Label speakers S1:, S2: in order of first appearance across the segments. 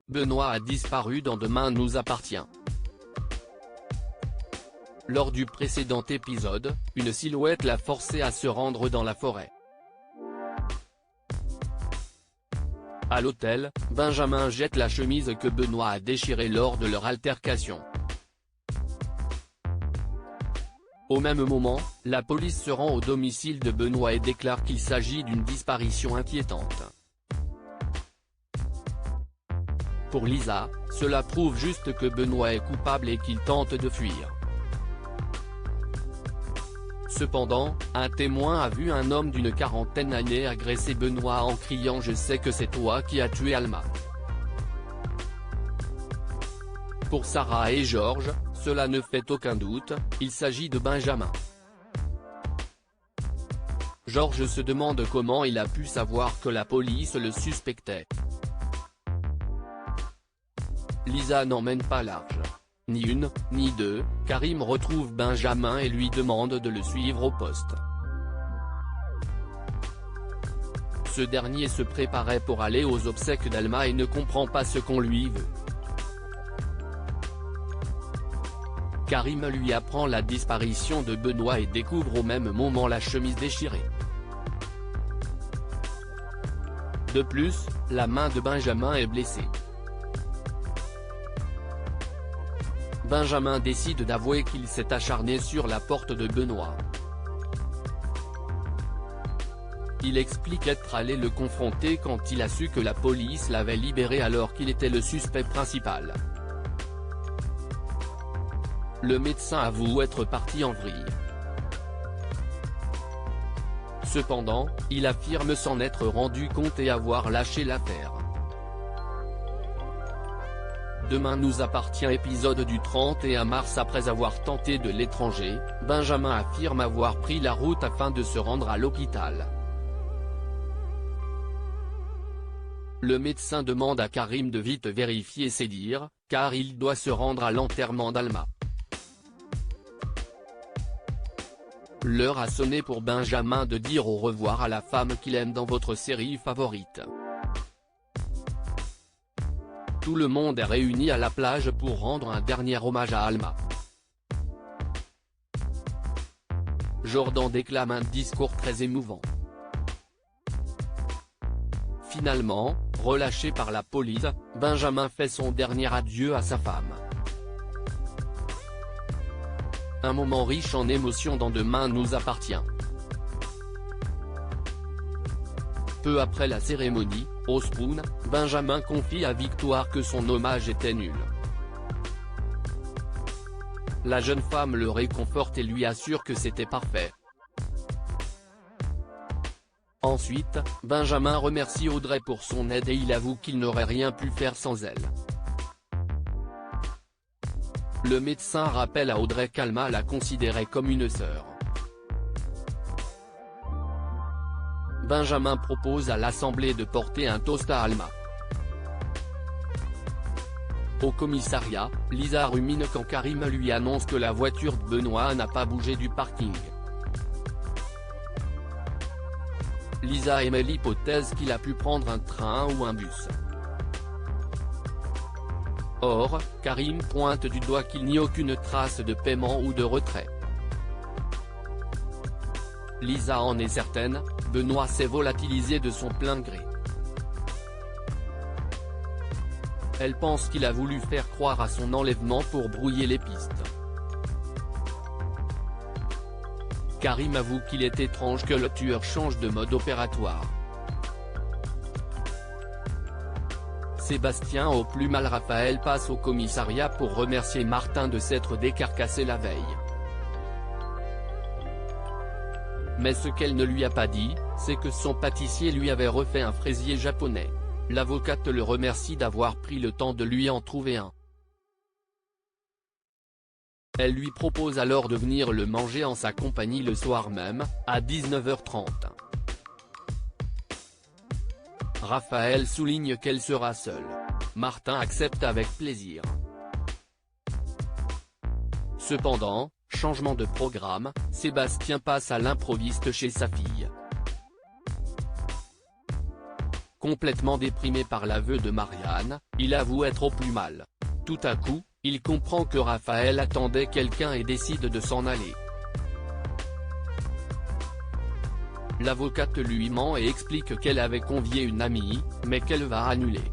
S1: Benoît a disparu dans Demain nous appartient. Lors du précédent épisode, une silhouette l'a forcé à se rendre dans la forêt. À l'hôtel, Benjamin jette la chemise que Benoît a déchirée lors de leur altercation. Au même moment, la police se rend au domicile de Benoît et déclare qu'il s'agit d'une disparition inquiétante. Pour Lisa, cela prouve juste que Benoît est coupable et qu'il tente de fuir. Cependant, un témoin a vu un homme d'une quarantaine d'années agresser Benoît en criant « Je sais que c'est toi qui as tué Alma ». Pour Sarah et Georges, cela ne fait aucun doute, il s'agit de Benjamin. Georges se demande comment il a pu savoir que la police le suspectait. Lisa n'emmène pas large. Ni une, ni deux, Karim retrouve Benjamin et lui demande de le suivre au poste. Ce dernier se préparait pour aller aux obsèques d'Alma et ne comprend pas ce qu'on lui veut. Karim lui apprend la disparition de Benoît et découvre au même moment la chemise déchirée. De plus, la main de Benjamin est blessée. Benjamin décide d'avouer qu'il s'est acharné sur la porte de Benoît. Il explique être allé le confronter quand il a su que la police l'avait libéré alors qu'il était le suspect principal. Le médecin avoue être parti en vrille. Cependant, il affirme s'en être rendu compte et avoir lâché l'affaire. Demain nous appartient épisode du 31 mars. Après avoir tenté de l'étranger, Benjamin affirme avoir pris la route afin de se rendre à l'hôpital. Le médecin demande à Karim de vite vérifier ses dires, car il doit se rendre à l'enterrement d'Alma. L'heure a sonné pour Benjamin de dire au revoir à la femme qu'il aime dans votre série favorite. Tout le monde est réuni à la plage pour rendre un dernier hommage à Alma. Jordan déclame un discours très émouvant. Finalement, relâché par la police, Benjamin fait son dernier adieu à sa femme. Un moment riche en émotions dans Demain nous appartient. Peu après la cérémonie, au Spoon, Benjamin confie à Victoire que son hommage était nul. La jeune femme le réconforte et lui assure que c'était parfait. Ensuite, Benjamin remercie Audrey pour son aide et il avoue qu'il n'aurait rien pu faire sans elle. Le médecin rappelle à Audrey qu'Alma la considérait comme une sœur. Benjamin propose à l'Assemblée de porter un toast à Alma. Au commissariat, Lisa rumine quand Karim lui annonce que la voiture de Benoît n'a pas bougé du parking. Lisa émet l'hypothèse qu'il a pu prendre un train ou un bus. Or, Karim pointe du doigt qu'il n'y a aucune trace de paiement ou de retrait. Lisa en est certaine, Benoît s'est volatilisé de son plein gré. Elle pense qu'il a voulu faire croire à son enlèvement pour brouiller les pistes. Karim avoue qu'il est étrange que le tueur change de mode opératoire. Sébastien au plus mal. Raphaël passe au commissariat pour remercier Martin de s'être décarcassé la veille. Mais ce qu'elle ne lui a pas dit, c'est que son pâtissier lui avait refait un fraisier japonais. L'avocate le remercie d'avoir pris le temps de lui en trouver un. Elle lui propose alors de venir le manger en sa compagnie le soir même, à 19h30. Raphaël souligne qu'elle sera seule. Martin accepte avec plaisir. Cependant, changement de programme, Sébastien passe à l'improviste chez sa fille. Complètement déprimé par l'aveu de Marianne, il avoue être au plus mal. Tout à coup, il comprend que Raphaël attendait quelqu'un et décide de s'en aller. L'avocate lui ment et explique qu'elle avait convié une amie, mais qu'elle va annuler.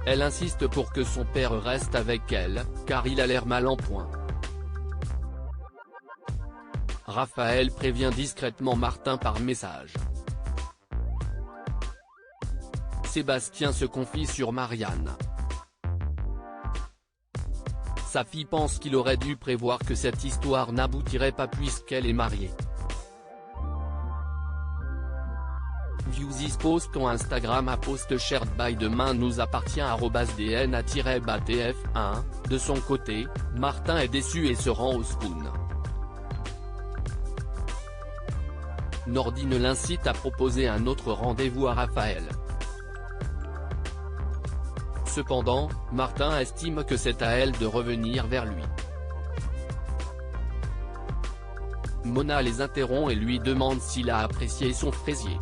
S1: Elle insiste pour que son père reste avec elle, car il a l'air mal en point. Raphaël prévient discrètement Martin par message. Sébastien se confie sur Marianne. Sa fille pense qu'il aurait dû prévoir que cette histoire n'aboutirait pas puisqu'elle est mariée. Viewsis post ton Instagram à post shared by demain nous appartient @dna-tf1. De son côté, Martin est déçu et se rend au Spoon. Nordine l'incite à proposer un autre rendez-vous à Raphaël. Cependant, Martin estime que c'est à elle de revenir vers lui. Mona les interrompt et lui demande s'il a apprécié son fraisier.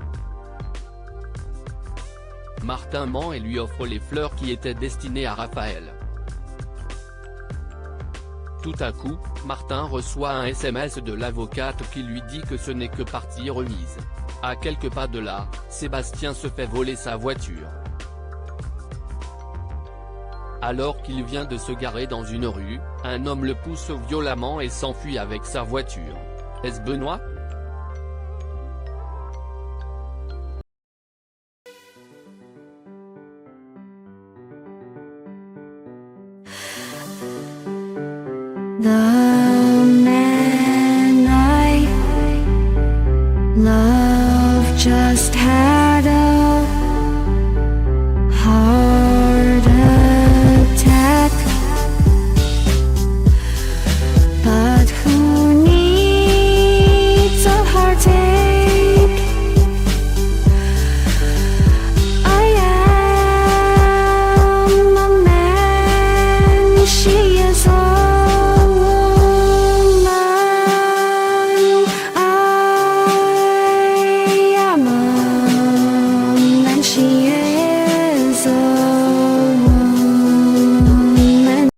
S1: Martin ment et lui offre les fleurs qui étaient destinées à Raphaël. Tout à coup, Martin reçoit un SMS de l'avocate qui lui dit que ce n'est que partie remise. À quelques pas de là, Sébastien se fait voler sa voiture. Alors qu'il vient de se garer dans une rue, un homme le pousse violemment et s'enfuit avec sa voiture. Est-ce Benoît ?
S2: The